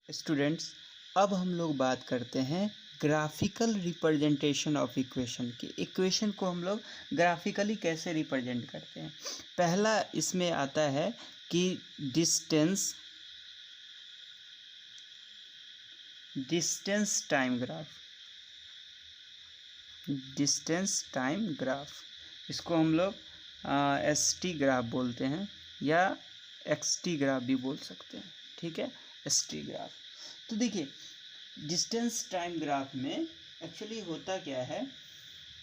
Students, अब हम लोग बात करते हैं ग्राफिकल रिप्रेजेंटेशन ऑफ इक्वेशन की। इक्वेशन को हम लोग ग्राफिकली कैसे रिप्रेजेंट करते हैं। पहला इसमें आता है कि distance time graph. Distance time graph, इसको हम लोग ST ग्राफ बोलते हैं या XT ग्राफ भी बोल सकते हैं। ठीक है, ST ग्राफ। तो देखिए, डिस्टेंस टाइम ग्राफ में एक्चुअली होता क्या है।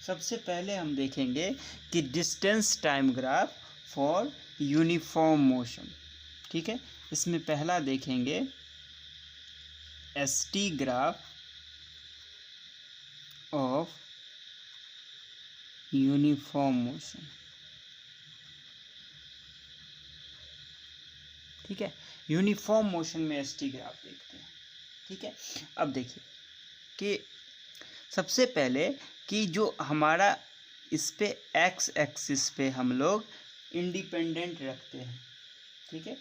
सबसे पहले हम देखेंगे कि distance time graph for uniform motion. ठीक है, इसमें पहला देखेंगे ST graph of uniform motion. ठीक है, यूनिफॉर्म मोशन में ST ग्राफ देखते हैं। ठीक है, अब देखिए कि सबसे पहले कि जो हमारा इस पे एक्स एक्सिस पे हम लोग इंडिपेंडेंट रखते हैं। ठीक है,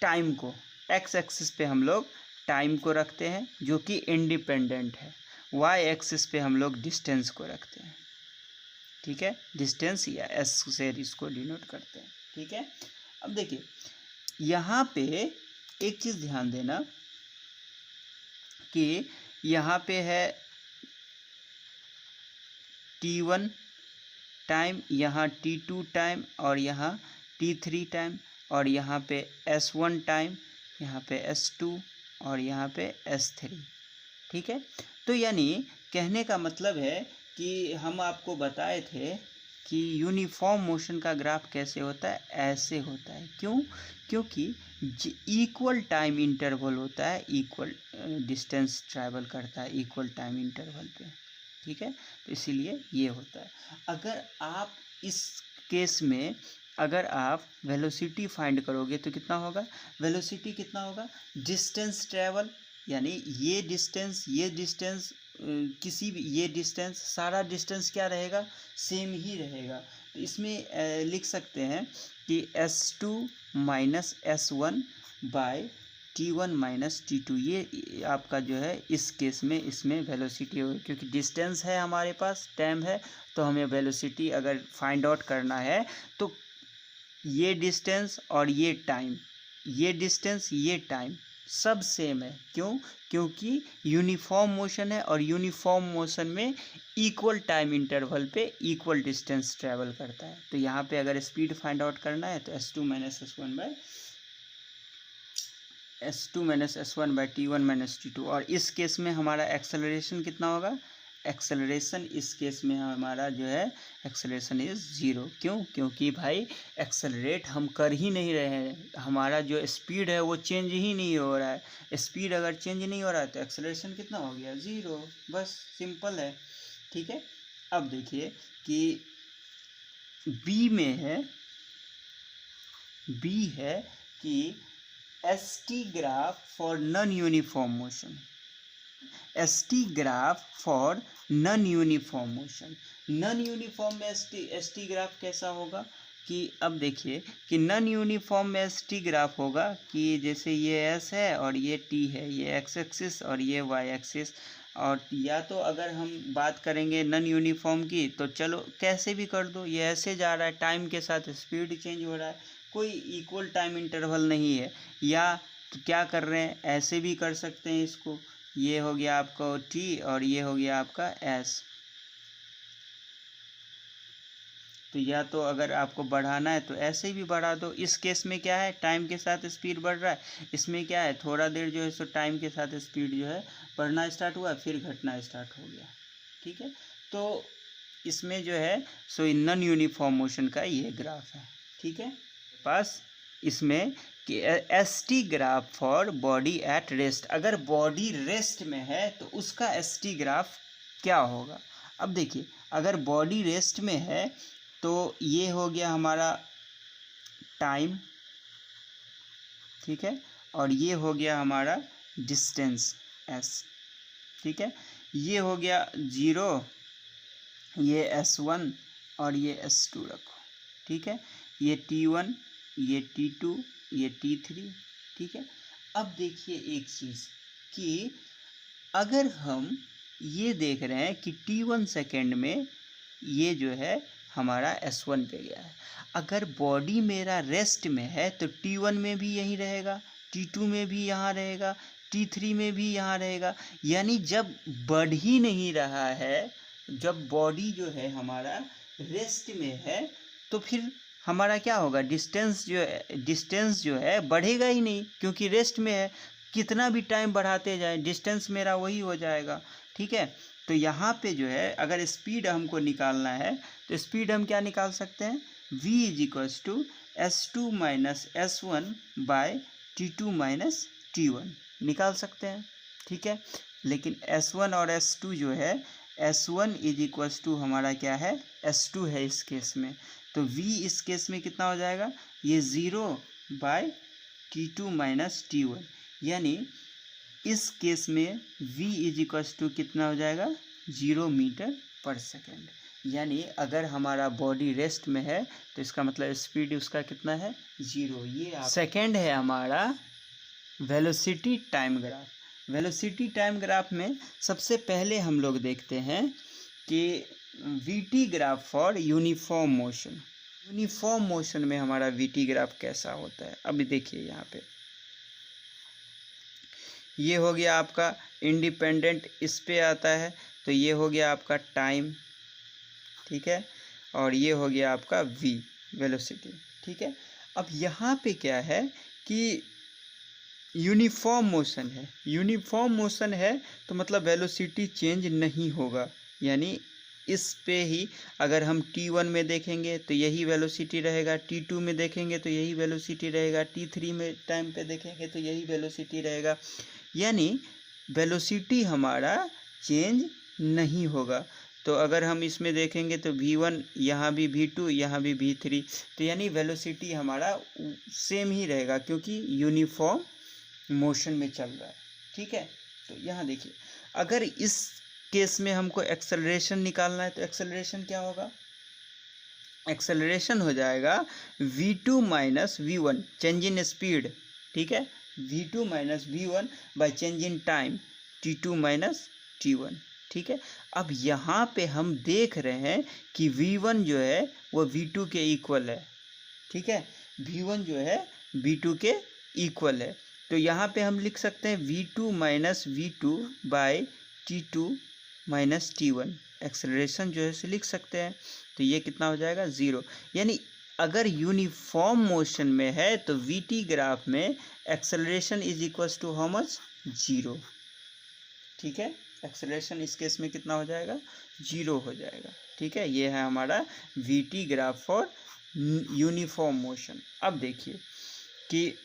टाइम को एक्स एक्सिस पे हम लोग टाइम को रखते हैं जो कि इंडिपेंडेंट है। वाई एक्सिस पे हम लोग डिस्टेंस को रखते हैं। ठीक है, डिस्टेंस या एस से इसको डिनोट करते हैं। ठीक है, अब देखिए यहाँ पे एक चीज़ ध्यान देना कि यहाँ पे है T1 टाइम, यहाँ T2 टाइम और यहाँ T3 टाइम, और यहाँ पे S1 टाइम, यहाँ पे S2 और यहाँ पे S3। ठीक है, तो यानी कहने का मतलब है कि हम आपको बताए थे कि यूनिफॉर्म मोशन का ग्राफ कैसे होता है, ऐसे होता है। क्यों? क्योंकि इक्वल टाइम इंटरवल होता है, इक्वल डिस्टेंस ट्रैवल करता है इक्वल टाइम इंटरवल पे। ठीक है, तो इसीलिए ये होता है। अगर आप इस केस में अगर आप वेलोसिटी फाइंड करोगे तो कितना होगा, वेलोसिटी कितना होगा, डिस्टेंस ट्रैवल, यानी ये डिस्टेंस किसी भी ये डिस्टेंस, सारा डिस्टेंस क्या रहेगा, सेम ही रहेगा। तो इसमें लिख सकते हैं कि S2 minus S1 bye T1 minus T2, ये आपका जो है इस केस में इसमें वेलोसिटी होगी। क्योंकि डिस्टेंस है हमारे पास, टाइम है, तो हमें वेलोसिटी अगर फाइंड आउट करना है तो ये डिस्टेंस और ये टाइम, ये डिस्टेंस ये टाइम सब सेम है। क्यों? क्योंकि यूनिफॉर्म मोशन है और यूनिफॉर्म मोशन में इक्वल टाइम इंटरवल पे इक्वल डिस्टेंस ट्रैवल करता है। तो यहाँ पे अगर स्पीड फाइंड आउट करना है तो S2 minus S1 bye T1 minus T2। और इस केस में हमारा एक्सेलरेशन कितना होगा, एक्सेलरेशन इस केस में हमारा जो है एक्सेलरेशन इज़ 0। क्यों? क्योंकि भाई एक्सेलरेट हम कर ही नहीं रहे हैं, हमारा जो स्पीड है वो चेंज ही नहीं हो रहा है। स्पीड अगर चेंज नहीं हो रहा है तो एक्सेलरेशन कितना हो गया, 0। बस सिंपल है। ठीक है, अब देखिए कि बी है कि ST graph for non uniform motion. ST graph for non uniform motion. Non uniform में ST ग्राफ कैसा होगा कि अब देखिए कि नॉन यूनिफॉर्म में ST ग्राफ होगा कि जैसे ये S है और ये T है, ये X एक्सिस और ये Y एक्सिस। और या तो अगर हम बात करेंगे नॉन यूनिफॉर्म की तो चलो कैसे भी कर दो, ये ऐसे जा रहा है, टाइम के साथ स्पीड चेंज हो रहा है, कोई इक्वल टाइम इंटरवल नहीं है। या तो क्या कर रहे हैं, ऐसे भी कर सकते हैं इसको, ये हो गया आपका T और ये हो गया आपका S। तो या तो अगर आपको बढ़ाना है तो ऐसे भी बढ़ा दो। इस केस में क्या है, टाइम के साथ स्पीड बढ़ रहा है, इसमें क्या है थोड़ा देर जो है सो टाइम के साथ स्पीड जो है बढ़ना स्टार्ट हुआ, फिर घटना स्टार्ट हो गया। ठीक है, तो इसमें जो है सो नॉन यूनिफॉर्म मोशन का ये ग्राफ है। ठीक है, पास इसमें कि ST graph for body at rest. अगर बॉडी रेस्ट में है तो उसका ST ग्राफ क्या होगा। अब देखिए अगर बॉडी रेस्ट में है तो ये हो गया हमारा टाइम, ठीक है, और ये हो गया हमारा डिस्टेंस S। ठीक है, ये हो गया 0, ये S1 और ये S2 रखो। ठीक है, ये T1, ये T2, ये T3। ठीक है, अब देखिए एक चीज़ कि अगर हम ये देख रहे हैं कि t1 सेकेंड में ये जो है हमारा S1 पे गया है, अगर बॉडी मेरा रेस्ट में है तो t1 में भी यहीं रहेगा, t2 में भी यहाँ रहेगा, t3 में भी यहाँ रहेगा। यानी जब बढ़ ही नहीं रहा है, जब बॉडी जो है हमारा रेस्ट में है तो फिर हमारा क्या होगा, डिस्टेंस जो है बढ़ेगा ही नहीं, क्योंकि रेस्ट में है। कितना भी टाइम बढ़ाते जाए डिस्टेंस मेरा वही हो जाएगा। ठीक है, तो यहाँ पे जो है अगर स्पीड हमको निकालना है तो स्पीड हम क्या निकाल सकते हैं, v is equals to S2 minus S1 by T2 minus T1 निकाल सकते हैं। ठीक है, लेकिन S1 और S2 जो है, S1 इज इक्वल्स टू हमारा क्या है, S2 है इस केस में, तो v इस केस में कितना हो जाएगा, ये 0 बाय T2 माइनस T1, यानी इस केस में v इज इक्वल्स टू कितना हो जाएगा, 0 मीटर पर सेकेंड। यानी अगर हमारा बॉडी रेस्ट में है तो इसका मतलब स्पीड उसका कितना है, 0। ये सेकेंड है हमारा velocity time graph. Velocity time graph में सबसे पहले हम लोग देखते हैं कि VT graph for uniform motion. Uniform motion में हमारा वीटी ग्राफ कैसा होता है, अभी देखिए यहाँ पे ये हो गया आपका इंडिपेंडेंट, इस पे आता है तो ये हो गया आपका टाइम। ठीक है, और ये हो गया आपका v वेलोसिटी। ठीक है, अब यहाँ पे क्या है कि यूनिफॉर्म मोशन है, यूनिफॉर्म मोशन है तो मतलब वेलोसिटी चेंज नहीं होगा। यानी इस पे ही अगर हम t1 में देखेंगे तो यही वेलोसिटी रहेगा, t2 में देखेंगे तो यही वेलोसिटी रहेगा, t3 में टाइम पे देखेंगे तो यही वेलोसिटी रहेगा। यानी वेलोसिटी हमारा चेंज नहीं होगा। तो अगर हम इसमें देखेंगे तो v1 यहाँ भी v2 यहाँ भी v3, तो यानी वेलोसिटी हमारा सेम ही रहेगा क्योंकि यूनिफॉर्म मोशन में चल रहा है। ठीक है, तो यहाँ देखिए अगर इस केस में हमको एक्सेलरेशन निकालना है तो एक्सेलरेशन क्या होगा, एक्सेलरेशन हो जाएगा v2 minus v1 change in speed. ठीक है, v2 minus v1 bye change in time t2 minus t1। ठीक है, अब यहाँ पे हम देख रहे हैं कि v1 जो है वो v2 के इक्वल है। ठीक है, v1 जो है v2 के इक्वल है, तो यहाँ पे हम लिख सकते हैं v2 minus v2 bye t2 minus t1, acceleration जो है से लिख सकते हैं। तो ये कितना हो जाएगा, 0। यानी अगर यूनिफॉर्म मोशन में है तो वीटी ग्राफ में acceleration is equals to how much, 0। ठीक है, एक्सेलरेशन इस केस में कितना हो जाएगा, 0 हो जाएगा। ठीक है, ये है हमारा VT graph for uniform motion. अब देखिए कि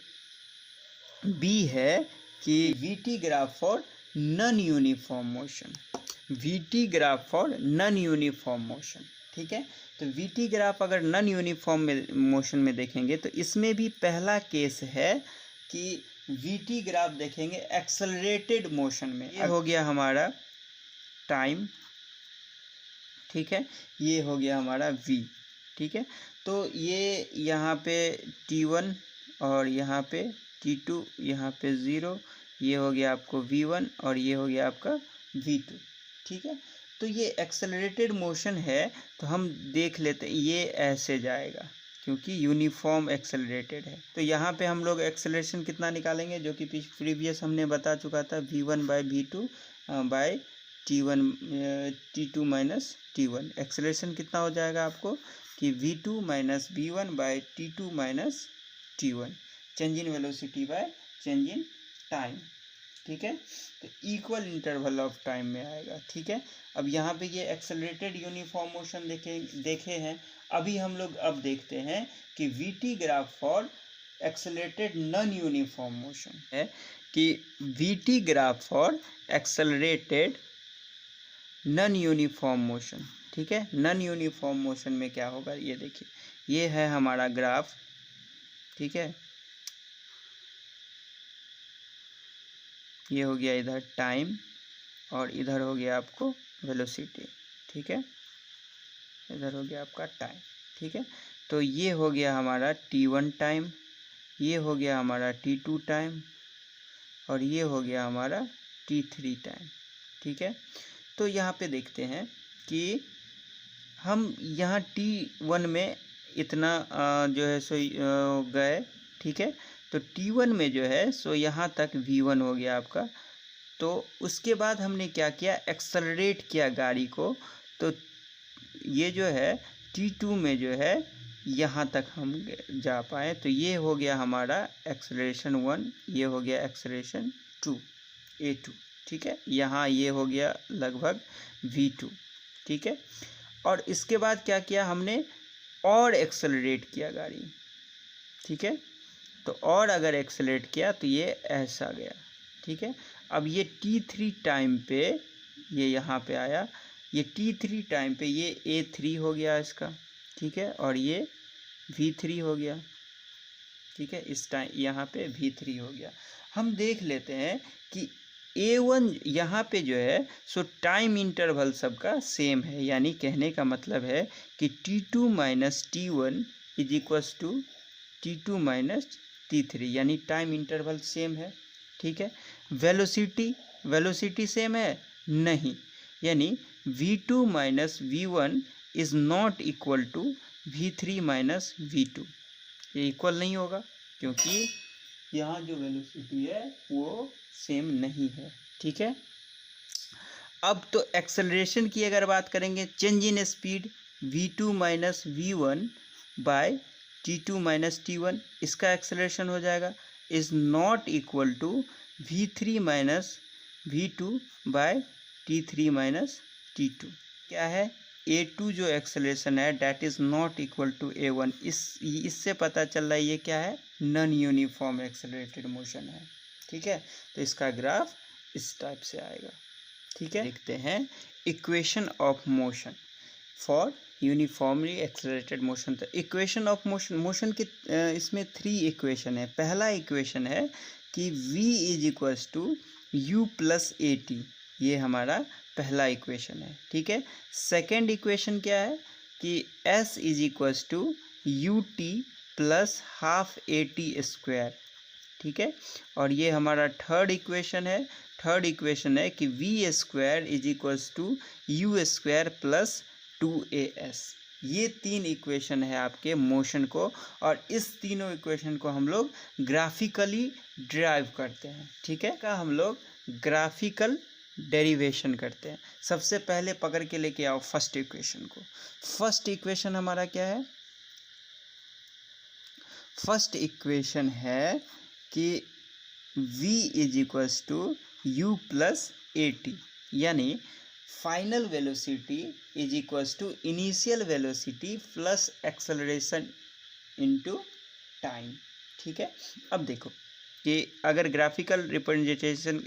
बी है कि VT graph for non uniform motion, VT graph for non uniform motion. ठीक है, तो वीटी ग्राफ अगर नॉन यूनिफॉर्म में मोशन में देखेंगे तो इसमें भी पहला केस है कि वीटी ग्राफ देखेंगे एक्सेलरेटेड मोशन में। ये हो गया हमारा टाइम। ठीक है, ये हो गया हमारा v। ठीक है, तो ये यहाँ पे t1 और यहाँ पे t2, यहाँ पे 0, ये हो गया आपको v1 और ये हो गया आपका v2। ठीक है, तो ये एक्सेलरेटेड मोशन है तो हम देख लेते हैं ये ऐसे जाएगा क्योंकि यूनिफॉर्म एक्सेलरेटेड है। तो यहाँ पे हम लोग एक्सेलरेशन कितना निकालेंगे, जो कि प्रीवियस हमने बता चुका था, v1 bye v2 bye t2 minus t1। Acceleration कितना हो जाएगा आपको कि v2 minus v1 by t2 minus t1, change in velocity by change in time. ठीक है, तो इक्वल इंटरवल ऑफ टाइम में आएगा। ठीक है, अब यहाँ पे ये एक्सेलरेटेड यूनिफॉर्म मोशन देखे हैं। अभी हम लोग अब देखते हैं कि VT graph for accelerated non uniform motion है कि VT graph for accelerated non uniform motion. ठीक है, नॉन यूनिफॉर्म मोशन में क्या होगा, ये देखिए ये है हमारा ग्राफ। ठीक है, ये हो गया इधर टाइम और इधर हो गया आपको वेलोसिटी। ठीक है, इधर हो गया आपका टाइम। ठीक है, तो ये हो गया हमारा t1 टाइम, ये हो गया हमारा t2 टाइम और ये हो गया हमारा t3 टाइम। ठीक है, तो यहाँ पे देखते हैं कि हम यहाँ t1 में इतना जो है सो गए। ठीक है, तो t1 में जो है सो यहाँ तक v1 हो गया आपका। तो उसके बाद हमने क्या किया, एक्सेलरेट किया गाड़ी को, तो ये जो है t2 में जो है यहाँ तक हम जा पाए। तो ये हो गया हमारा एक्सेलरेशन 1, ये हो गया एक्सेलरेशन 2 a2। ठीक है, यहाँ ये हो गया लगभग v2। ठीक है, और इसके बाद क्या किया हमने, और एक्सेलरेट किया गाड़ी। ठीक है, तो और अगर एक्सेलरेट किया तो ये ऐसा गया। ठीक है, अब ये t3 टाइम पे ये यहाँ पे आया, ये t3 टाइम पे ये a3 हो गया इसका। ठीक है, और ये v3 हो गया। ठीक है, इस टाइम यहाँ पे v3 हो गया। हम देख लेते हैं कि a1 यहाँ पे जो है सो टाइम इंटरवल सबका सेम है, यानी कहने का मतलब है कि t2 minus t1 is equals to t2 minus t3, यानी टाइम इंटरवल सेम है। ठीक है, वेलोसिटी सेम है नहीं, यानी v2 minus v1 is not equal to v3 minus v2। ये इक्वल नहीं होगा क्योंकि यहाँ जो वेलोसिटी है वो सेम नहीं है। ठीक है, अब तो एक्सेलरेशन की अगर बात करेंगे, change in speed v2 minus v1 by t2 minus t1, इसका एक्सेलरेशन हो जाएगा is not equal to v3 minus v2 by t3 minus t2। क्या है, a2 जो एक्सेलरेशन है that is not equal to a1। इससे पता चल रहा है ये क्या है, नॉन यूनिफॉर्म एक्सेलरेटेड मोशन है। ठीक है, तो इसका ग्राफ इस टाइप से आएगा। ठीक है, देखते हैं equation of motion for uniformly accelerated motion. तो इक्वेशन ऑफ मोशन के इसमें 3 इक्वेशन है। पहला इक्वेशन है कि v is equals to u plus A T, ये हमारा पहला इक्वेशन है। ठीक है, सेकेंड इक्वेशन क्या है कि s is equals to U T plus half A T square. ठीक है, और ये हमारा थर्ड इक्वेशन है। थर्ड इक्वेशन है कि v square is equals to U square plus 2as। ये 3 इक्वेशन है आपके मोशन को, और इस तीनों इक्वेशन को हम लोग ग्राफिकली ड्राइव करते हैं। ठीक है, का हम लोग ग्राफिकल डेरिवेशन करते हैं। सबसे पहले पकड़ के लेके आओ फर्स्ट इक्वेशन को। फर्स्ट इक्वेशन हमारा क्या है, फर्स्ट इक्वेशन है कि v is equals to you plus A T, यानी final velocity is equals to initial velocity plus acceleration into time. ठीक है, अब देखो कि अगर ग्राफिकल रिप्रेजेंटेशन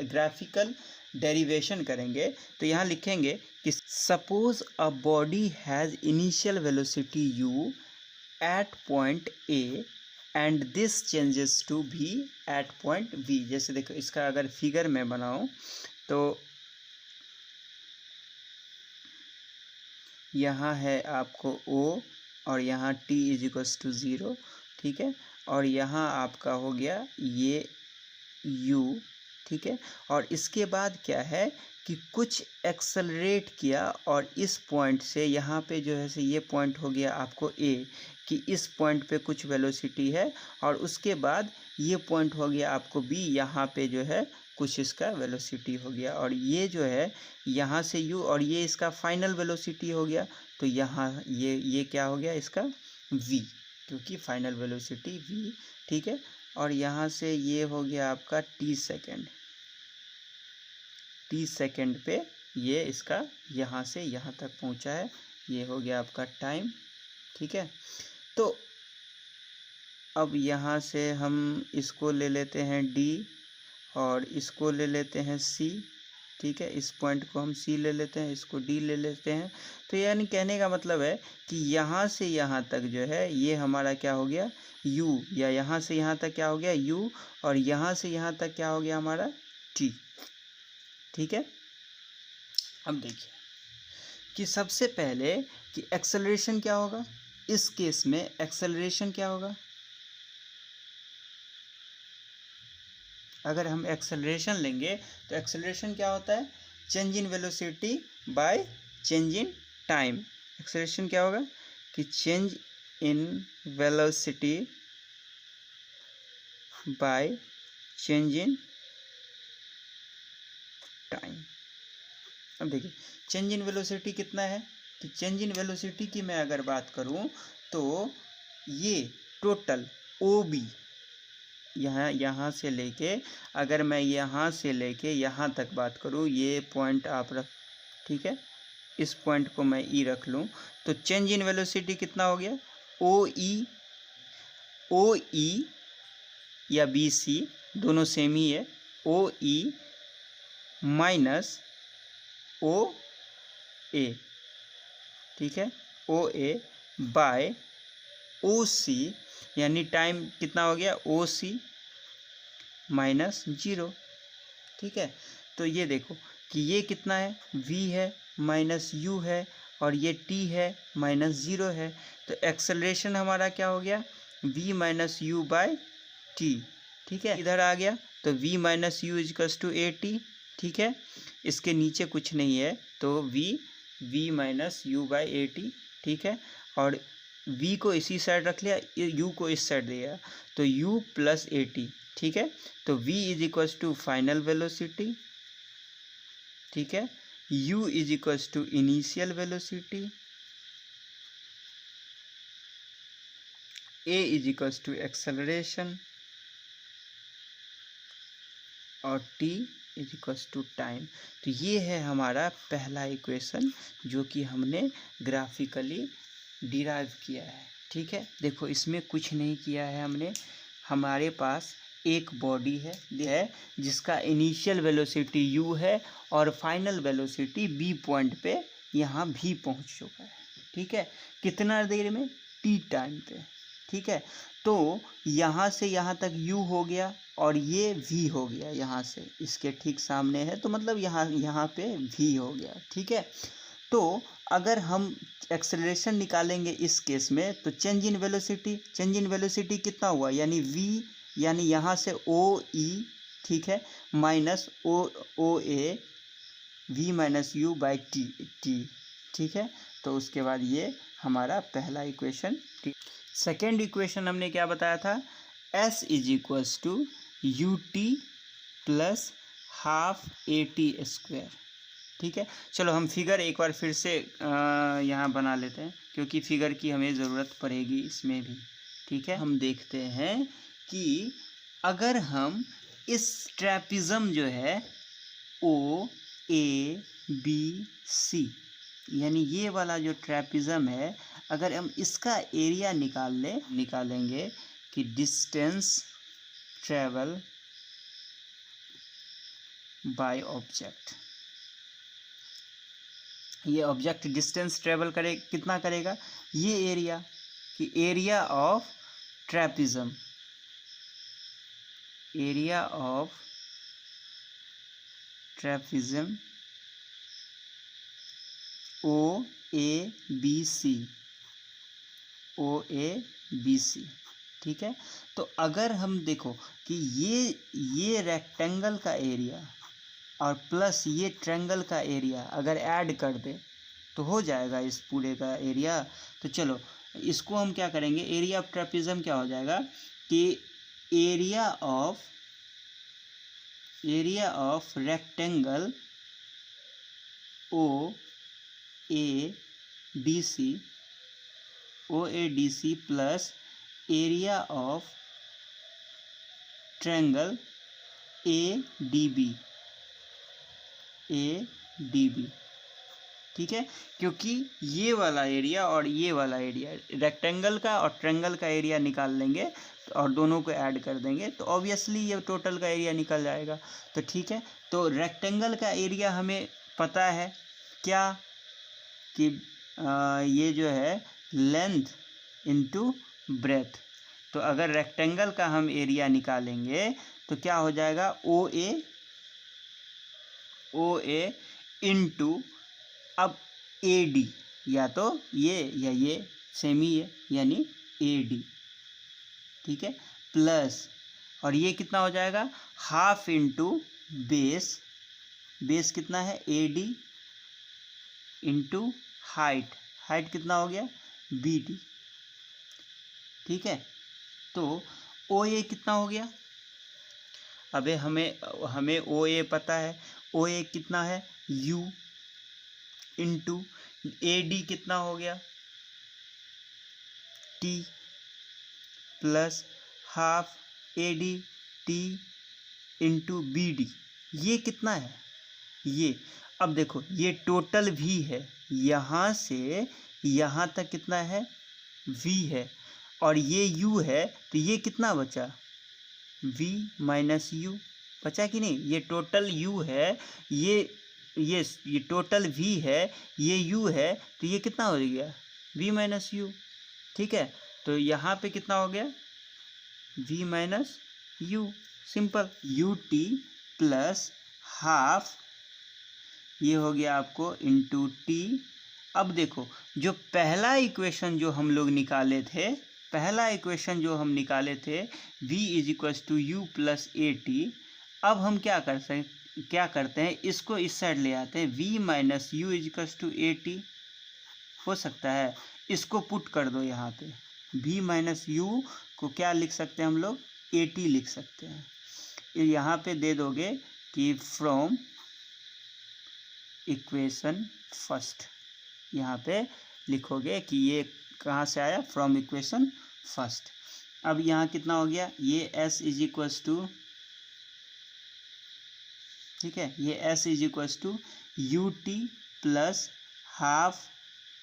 ग्राफिकल डेरिवेशन करेंगे तो यहाँ लिखेंगे कि suppose a body has initial velocity u at point a and this changes to v at point b। जैसे देखो इसका अगर फिगर में बनाऊँ तो यहाँ है आपको O और यहाँ t इज इक्वल्स टू 0। ठीक है, और यहाँ आपका हो गया ये u। ठीक है, और इसके बाद क्या है कि कुछ एक्सेलरेट किया, और इस पॉइंट से यहाँ पे जो है से ये पॉइंट हो गया आपको A, कि इस पॉइंट पे कुछ वेलोसिटी है, और उसके बाद ये पॉइंट हो गया आपको B, यहाँ पे जो है कुछ इसका वेलोसिटी हो गया, और ये जो है यहाँ से u, और ये इसका फाइनल वेलोसिटी हो गया। तो यहाँ ये क्या हो गया इसका v, क्योंकि फाइनल वेलोसिटी v। ठीक है, और यहाँ से ये हो गया आपका t सेकेंड पे ये इसका यहाँ से यहाँ तक पहुँचा है, ये हो गया आपका टाइम। ठीक है, तो अब यहाँ से हम इसको ले लेते हैं d और इसको ले लेते हैं c। ठीक है, इस पॉइंट को हम c ले लेते हैं, इसको d ले लेते हैं। तो यानी कहने का मतलब है कि यहाँ से यहाँ तक जो है ये हमारा क्या हो गया u, या यहाँ से यहाँ तक क्या हो गया u, और यहाँ से यहाँ तक क्या हो गया हमारा t। ठीक है, अब देखिए कि सबसे पहले कि एक्सेलरेशन क्या होगा। इस केस में एक्सेलरेशन क्या होगा, अगर हम एक्सेलरेशन लेंगे तो एक्सेलरेशन क्या होता है, change in velocity by change in time. Acceleration क्या होगा कि change in velocity by change in time. अब देखिए चेंज इन वेलोसिटी कितना है, कि चेंज इन वेलोसिटी की मैं अगर बात करूं तो ये टोटल ओ बी यहाँ से लेके, अगर मैं यहाँ से लेके यहाँ तक बात करूँ, ये पॉइंट आप रख, ठीक है, इस पॉइंट को मैं ई रख लूँ, तो चेंज इन वेलोसिटी कितना हो गया, ओ ई या बी सी दोनों सेम ही है, ओ ई माइनस ओ ए, ठीक है, ओ ए बाय ओ सी, यानी टाइम कितना हो गया, ओ सी माइनस 0, ठीक है। तो ये देखो कि ये कितना है, v है माइनस u है और ये t है माइनस 0 है, तो एक्सेलरेशन हमारा क्या हो गया, v minus U by T, ठीक है, इधर आ गया तो v minus U equals to A T, ठीक है, इसके नीचे कुछ नहीं है तो v minus U by A T, ठीक है, और v को इसी साइड रख लिया, u को इस साइड दिया तो u प्लस ए टी, ठीक है, तो v is equals to final velocity, ठीक है, u is equals to initial velocity, a is equals to acceleration और t is equals to time. तो ये है हमारा पहला इक्वेशन जो कि हमने ग्राफिकली डिराइव किया है, ठीक है। देखो इसमें कुछ नहीं किया है हमने, हमारे पास एक बॉडी है जिसका इनिशियल वेलोसिटी u है और फाइनल वेलोसिटी b पॉइंट पे यहाँ भी पहुँच चुका है, ठीक है, कितना देर में, t टाइम पे, ठीक है। तो यहाँ से यहाँ तक u हो गया और ये v हो गया, यहाँ से इसके ठीक सामने है तो मतलब यहाँ पे v हो गया, ठीक है। तो अगर हम एक्सेलरेशन निकालेंगे इस केस में तो चेंज इन वेलोसिटी कितना हुआ, यानी v, यानी यहाँ से ओ ई, ठीक है, minus O A v minus U by T, ठीक है। तो उसके बाद ये हमारा पहला इक्वेशन। सेकेंड इक्वेशन हमने क्या बताया था, s is equals to U T plus half A T square, ठीक है। चलो हम फिगर एक बार फिर से यहाँ बना लेते हैं क्योंकि फिगर की हमें ज़रूरत पड़ेगी इसमें भी, ठीक है। हम देखते हैं कि अगर हम इस ट्रेपिज्म जो है ओ ए बी सी, यानी ये वाला जो ट्रेपिज्म है, अगर हम इसका एरिया निकालेंगे कि डिस्टेंस ट्रेवल बाय ऑब्जेक्ट, ये ऑब्जेक्ट डिस्टेंस ट्रेवल करे कितना करेगा, ये एरिया कि area of trapezium, area of trapezium O A B C, O A B C, ठीक है। तो अगर हम देखो कि ये रेक्टेंगल का एरिया और प्लस ये ट्रायंगल का एरिया अगर ऐड कर दे तो हो जाएगा इस पूरे का एरिया। तो चलो इसको हम क्या करेंगे, एरिया ऑफ ट्रेपिज्म क्या हो जाएगा कि area of rectangle O A D C plus area of triangle A D B, ठीक है। क्योंकि ये वाला एरिया और ये वाला एरिया रेक्टेंगल का और ट्रायंगल का एरिया निकाल लेंगे और दोनों को ऐड कर देंगे तो ऑब्वियसली ये टोटल का एरिया निकल जाएगा। तो ठीक है, तो रेक्टेंगल का एरिया हमें पता है क्या कि ये जो है लेंथ इनटू ब्रेथ। तो अगर रेक्टेंगल का हम एरिया निकालेंगे तो क्या हो जाएगा, ओ ए इंटू अब ए डी, या तो ये या ये सेम ही है यानी ए डी, ठीक है, प्लस और ये कितना हो जाएगा, हाफ इंटू बेस, बेस कितना है AD इंटू हाइट, हाइट कितना हो गया BD। ठीक है, तो OA कितना हो गया, अबे हमें OA पता है, OA कितना है U इंटू AD कितना हो गया T plus half ADT into BD। ये कितना है ये, अब देखो ये टोटल V है, यहाँ से यहाँ तक कितना है V है, और ये U है, तो ये कितना बचा V माइनस U बचा कि नहीं, ये टोटल U है, ये टोटल V है, ये U है, तो ये कितना हो गया V माइनस U। ठीक है, तो यहाँ पे कितना हो गया V minus U, simple, UT plus half, ये हो गया आपको इंटू T। अब देखो जो पहला इक्वेशन जो हम लोग निकाले थे, पहला इक्वेशन जो हम निकाले थे V is equals to U plus AT, अब हम क्या करते हैं, इसको इस साइड ले आते हैं, V minus U is equals to AT हो सकता है, इसको पुट कर दो यहाँ पे, V माइनस U को क्या लिख सकते हैं हम लोग AT लिख सकते हैं, यहाँ पे दे दोगे कि फ्रॉम इक्वेशन फर्स्ट, यहाँ पे लिखोगे कि ये कहाँ से आया, फ्रॉम इक्वेशन फर्स्ट। अब यहाँ कितना हो गया, ये S इज इक्वल्स टू, ठीक है, ये S is equals to UT plus half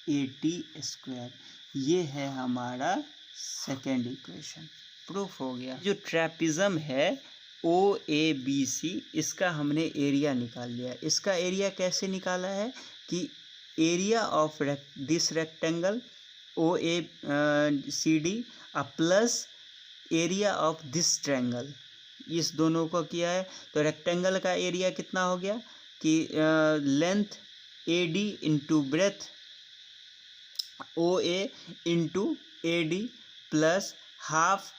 AT square, ये है हमारा सेकेंड इक्वेशन, प्रूफ हो गया। जो ट्रेपिज्म है OABC, इसका हमने एरिया निकाल लिया। इसका एरिया कैसे निकाला है कि area of this rectangle OACD plus area of this triangle, इस दोनों को किया है, तो रेक्टेंगल का एरिया कितना हो गया कि length AD into breadth OA into AD plus half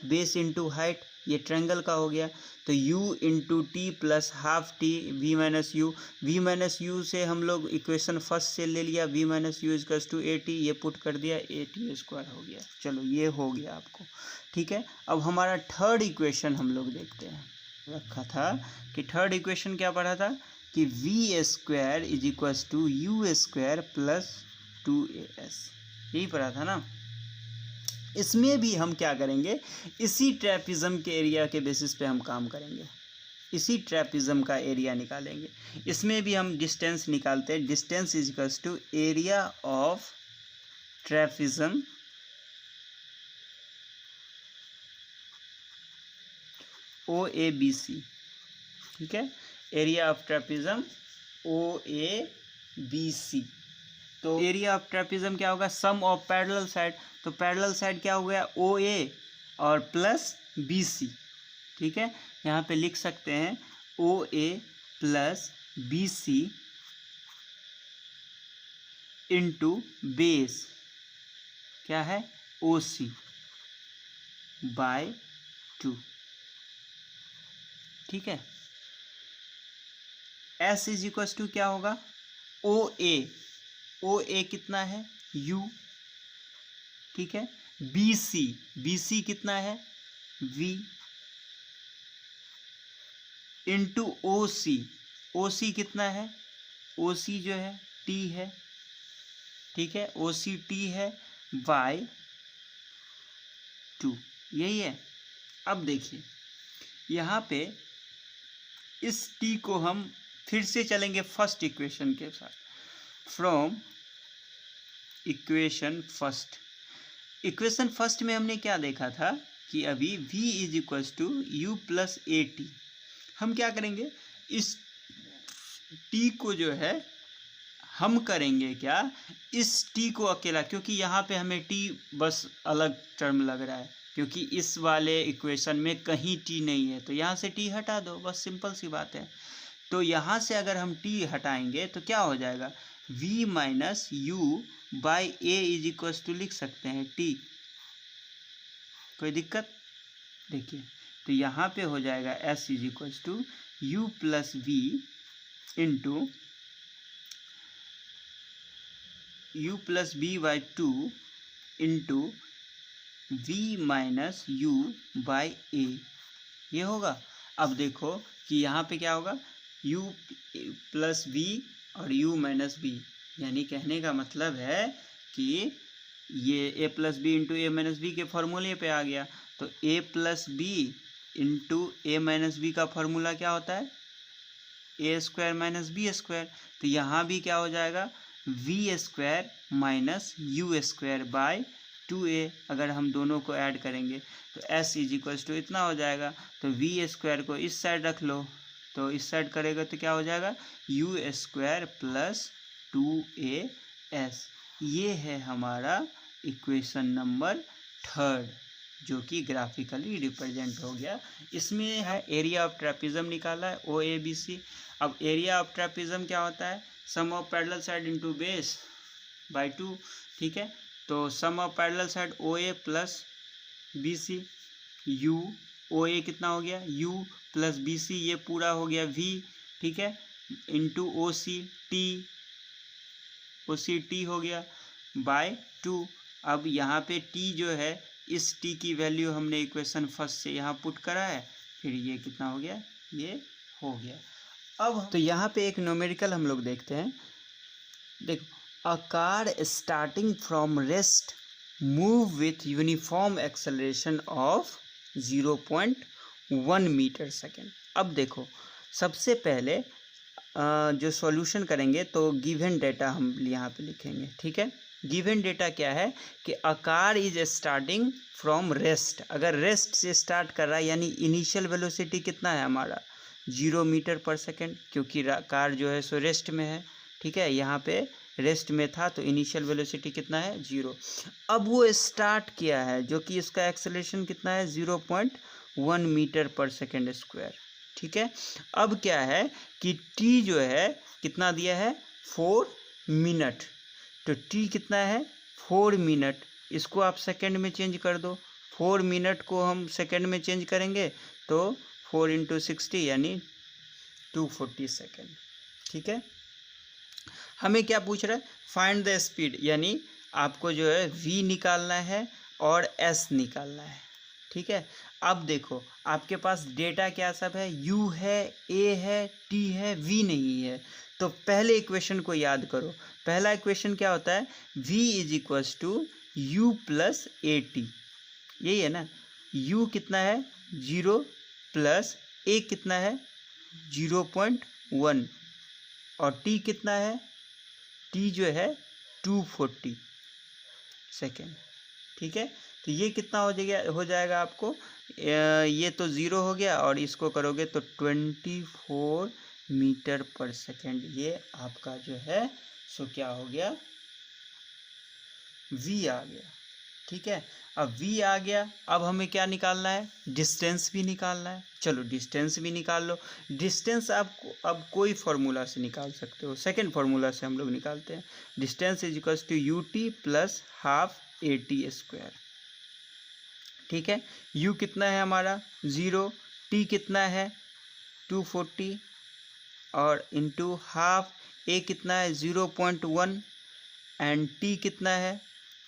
base into height, ये ट्रायंगल का हो गया, तो U into T plus half T V minus U, V minus U से हम लोग इक्वेशन फर्स्ट से ले लिया, V minus U equals to AT, ये पुट कर दिया, AT स्क्वायर हो गया। चलो ये हो गया आपको, ठीक है। अब हमारा थर्ड इक्वेशन हम लोग देखते हैं, रखा था कि थर्ड इक्वेशन क्या पढ़ा था कि V square is equals to U square plus 2AS, यही पढ़ा था ना। इसमें भी हम क्या करेंगे, इसी ट्रेपिज्म के एरिया के बेसिस पे हम काम करेंगे, इसी ट्रेपिज्म का एरिया निकालेंगे। इसमें भी हम डिस्टेंस निकालते हैं, distance is equals to area of trapezium OABC, ठीक है, एरिया ऑफ ट्रेपिज्म OABC। तो एरिया ऑफ ट्रेपिज्म क्या होगा, सम ऑफ पैरेलल साइड, तो पैरेलल साइड क्या हो गया OA और प्लस BC, ठीक है, यहाँ पे लिख सकते हैं OA plus BC into base क्या है OC बाय 2, ठीक है। S इज इक्वल्स टू क्या होगा OA कितना है U, ठीक है, BC कितना है V इंटू OC कितना है, OC जो है T है, ठीक है, OC T है बाय 2, यही है। अब देखिए यहाँ पे इस T को हम फिर से चलेंगे फर्स्ट इक्वेशन के साथ, फ्रॉम इक्वेशन फर्स्ट में हमने क्या देखा था कि अभी V is equals to U plus AT, हम क्या करेंगे इस T को जो है हम करेंगे क्या, इस T को अकेला, क्योंकि यहाँ पे हमें T बस अलग टर्म लग रहा है, क्योंकि इस वाले इक्वेशन में कहीं T नहीं है, तो यहाँ से T हटा दो, बस सिंपल सी बात है। तो यहाँ से अगर हम T हटाएंगे तो क्या हो जाएगा V minus U by A is equals to लिख सकते हैं T, कोई दिक्कत, देखिए तो यहाँ पे हो जाएगा s is equals to u plus V into u plus B by 2 into v minus u by a, ये होगा। अब देखो कि यहाँ पे क्या होगा, u प्लस v और u माइनस b, यानी कहने का मतलब है कि ये a plus B into A minus B के फॉर्मूले पे आ गया। तो a plus B into A minus B का फॉर्मूला क्या होता है, A square minus B square. तो यहाँ भी क्या हो जाएगा, V square minus U square by 2a, अगर हम दोनों को ऐड करेंगे तो s इज इक्वल्स टू इतना हो जाएगा। तो वी स्क्वायर को इस साइड रख लो, तो इस साइड करेगा तो क्या हो जाएगा, यू स्क्वायर प्लस 2as। ये है हमारा इक्वेशन नंबर 3, जो कि ग्राफिकली रिप्रेजेंट हो गया। इसमें है एरिया ऑफ ट्रेपेजियम निकाला है, ओ ए बी सी। अब एरिया ऑफ ट्रेपेजियम क्या होता है, sum of parallel side into base by 2, ठीक है। तो sum of parallel side O A plus B C, you O A कितना हो गया, यू प्लस बी सी, ये पूरा हो गया वी, ठीक है, इंटू ओ सी टी हो गया बाय 2। अब यहाँ पे t जो है, इस t की वैल्यू हमने इक्वेशन फर्स्ट से यहाँ पुट करा है, फिर ये कितना हो गया, ये हो गया। अब तो यहाँ पे एक न्यूमेरिकल हम लोग देखते हैं। देखो, a car starting from rest move with uniform acceleration of 0.1 metre second. अब देखो, सबसे पहले जो सॉल्यूशन करेंगे तो गिवन डेटा हम यहाँ पे लिखेंगे, ठीक है। गिवन डेटा क्या है कि a car is starting from rest, अगर रेस्ट से स्टार्ट कर रहा है यानी इनिशियल वेलोसिटी कितना है हमारा 0 मीटर पर सेकेंड, क्योंकि कार जो है सो रेस्ट में है, ठीक है। यहाँ पे रेस्ट में था तो इनिशियल वेलोसिटी कितना है 0। अब वो स्टार्ट किया है जो कि इसका एक्सेलरेशन कितना है 0.1 मीटर पर सेकेंड स्क्वायर, ठीक है। अब क्या है कि t जो है कितना दिया है 4 मिनट, तो t कितना है 4 मिनट, इसको आप सेकंड में चेंज कर दो। 4 मिनट को हम सेकंड में चेंज करेंगे तो 4 इंटू 60 यानी 240 सेकेंड, ठीक है। हमें क्या पूछ रहा है, फाइंड द स्पीड, यानी आपको जो है v निकालना है और s निकालना है, ठीक है। अब देखो आपके पास डेटा क्या सब है, u है, a है, t है, v नहीं है। तो पहले इक्वेशन को याद करो। पहला इक्वेशन क्या होता है, v is equals to you plus A T, यही है ना। u कितना है 0 प्लस a कितना है 0.1 और t कितना है, t जो है 240 सेकेंड, ठीक है। तो ये कितना हो जाएगा आपको, ये तो 0 हो गया और इसको करोगे तो 24 मीटर पर सेकेंड, ये आपका जो है सो क्या हो गया, v आ गया, ठीक है। अब v आ गया, अब हमें क्या निकालना है, डिस्टेंस भी निकालना है। चलो डिस्टेंस भी निकाल लो। डिस्टेंस आप अब कोई फार्मूला से निकाल सकते हो, सेकंड फार्मूला से हम लोग निकालते हैं। Distance is equals to U T plus half A T square, ठीक है। u कितना है हमारा 0, t कितना है 240 और इंटू हाफ a कितना है 0.1 एंड t कितना है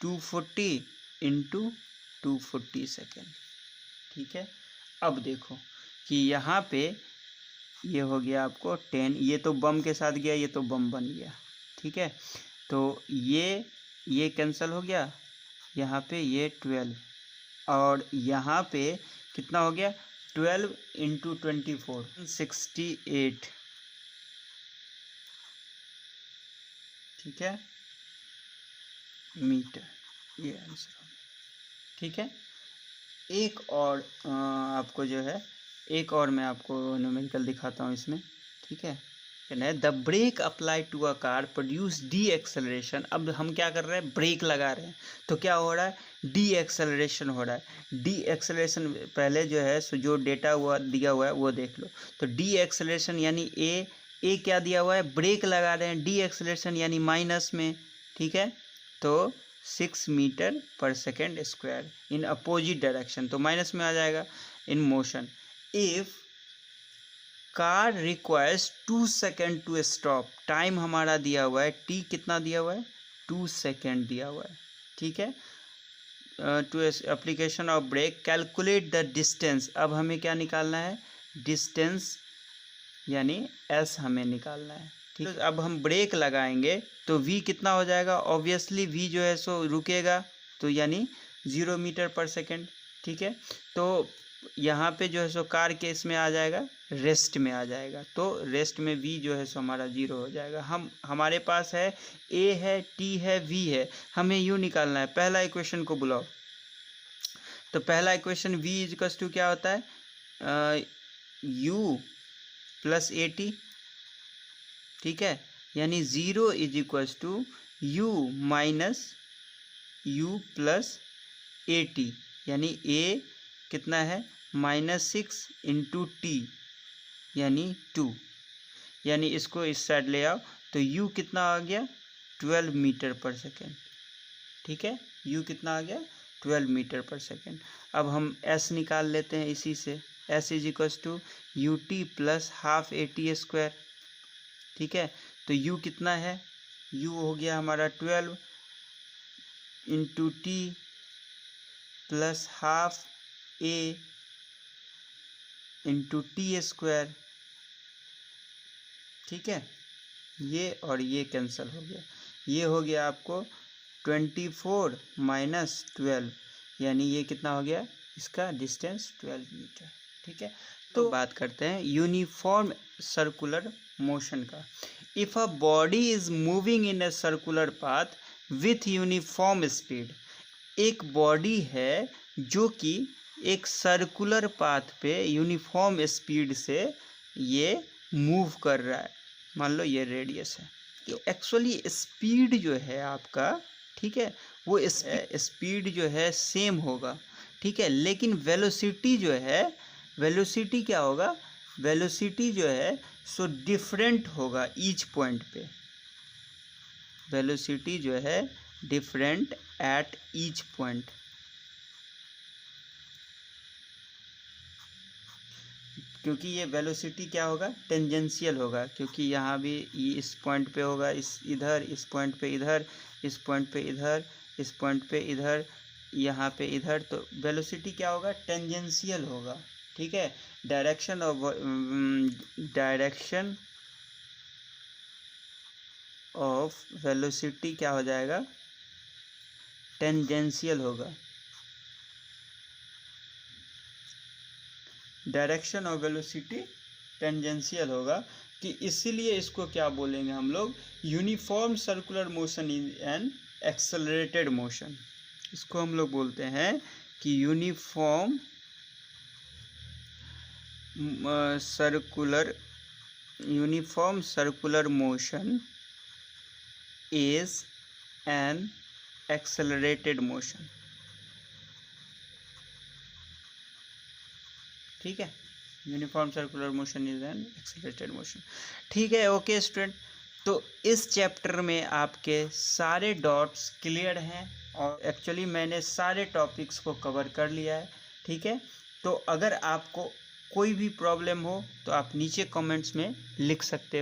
240 इंटू 240 सेकेंड, ठीक है। अब देखो कि यहाँ पे ये हो गया आपको 10, ये तो बम के साथ गया, ये तो बम बन गया, ठीक है। तो ये कैंसिल हो गया, यहाँ पे ये 12 और यहाँ पे कितना हो गया 12 इंटू 24 68, ठीक है, मीटर, ये आंसर हो गया, ठीक है। एक और आपको जो है एक और मैं आपको न्यूमेरिकल दिखाता हूँ इसमें, ठीक है। The brake apply to a car produce the acceleration. अब हम क्या कर रहे हैं, ब्रेक लगा रहे हैं तो क्या हो रहा है डी एक्सेलरेशन हो रहा है। डी एक्सेलरेशन पहले जो है सो जो डेटा हुआ दिया हुआ है वो देख लो। तो डी एक्सेलरेशन यानी ए क्या दिया हुआ है, ब्रेक लगा रहे हैं, डी एक्सेलरेशन यानी माइनस में, ठीक है। तो 6 मीटर पर second square in opposite direction, तो माइनस में आ जाएगा। In motion if car requires 2 second to stop. Time हमारा दिया हुआ है, टी कितना दिया हुआ है, 2 सेकेंड दिया हुआ है, ठीक है। To application of brake, calculate the distance. अब हमें क्या निकालना है, डिस्टेंस यानी एस हमें निकालना है, ठीक है। अब हम ब्रेक लगाएंगे तो वी कितना हो जाएगा, ऑब्वियसली वी जो है सो रुकेगा, तो यानी 0 मीटर पर सेकेंड, ठीक है। तो यहाँ पे जो है सो कार के इसमें आ जाएगा, रेस्ट में आ जाएगा, तो रेस्ट में वी जो है सो हमारा 0 हो जाएगा। हमारे पास है ए है, टी है, वी है, हमें यू निकालना है। पहला इक्वेशन को बुलाओ, तो पहला इक्वेशन वी इजकस टू क्या होता है, यू प्लस ए टी, ठीक है, यानी 0 is equals to U minus U plus A T, यानी ए कितना है -6 इंटू टी यानी 2, यानी इसको इस साइड ले आओ तो u कितना आ गया 12 मीटर पर सेकेंड, ठीक है। u कितना आ गया 12 मीटर पर सेकेंड। अब हम s निकाल लेते हैं इसी से, s is equals to U T plus half A T square, ठीक है। तो u कितना है, u हो गया हमारा 12 इंटू टी प्लस हाफ ए इंटू टी स्क्वायर, ठीक है। ये और ये कैंसिल हो गया, ये हो गया आपको 24 माइनस 12, यानी ये कितना हो गया, इसका डिस्टेंस 12 मीटर, ठीक है। तो बात करते हैं यूनिफॉर्म सर्कुलर मोशन का। If a body is moving in a circular path with uniform speed, एक बॉडी है जो कि एक सर्कुलर पाथ पे यूनिफॉर्म स्पीड से ये मूव कर रहा है, मान लो ये रेडियस है, तो एक्चुअली स्पीड जो है आपका, ठीक है, वो स्पीड जो है सेम होगा, ठीक है, लेकिन वेलोसिटी जो है, वेलोसिटी क्या होगा, वेलोसिटी जो है सो डिफरेंट होगा ईच पॉइंट पे, वेलोसिटी जो है डिफरेंट एट ईच पॉइंट, क्योंकि ये वेलोसिटी क्या होगा, टेंजेंशियल होगा, क्योंकि यहाँ भी ये इस पॉइंट पे होगा, इस इधर, इस पॉइंट पे इधर, इस पॉइंट पे इधर, इस पॉइंट पे इधर, यहाँ पे इधर, तो वेलोसिटी क्या होगा, टेंजेंशियल होगा, ठीक है। डायरेक्शन ऑफ वेलोसिटी क्या हो जाएगा, टेंजेंशियल होगा, डायरेक्शन ऑफ वेलोसिटी टेंजेंशियल होगा, कि इसीलिए इसको क्या बोलेंगे हम लोग, uniform circular motion is an accelerated motion, इसको हम लोग बोलते हैं कि uniform circular motion is an accelerated motion, ठीक है। Uniform circular motion is an accelerated motion, ठीक है। ओके स्टूडेंट, तो इस चैप्टर में आपके सारे डॉट्स क्लियर हैं और एक्चुअली मैंने सारे टॉपिक्स को कवर कर लिया है, ठीक है। तो अगर आपको कोई भी प्रॉब्लम हो तो आप नीचे कमेंट्स में लिख सकते हो।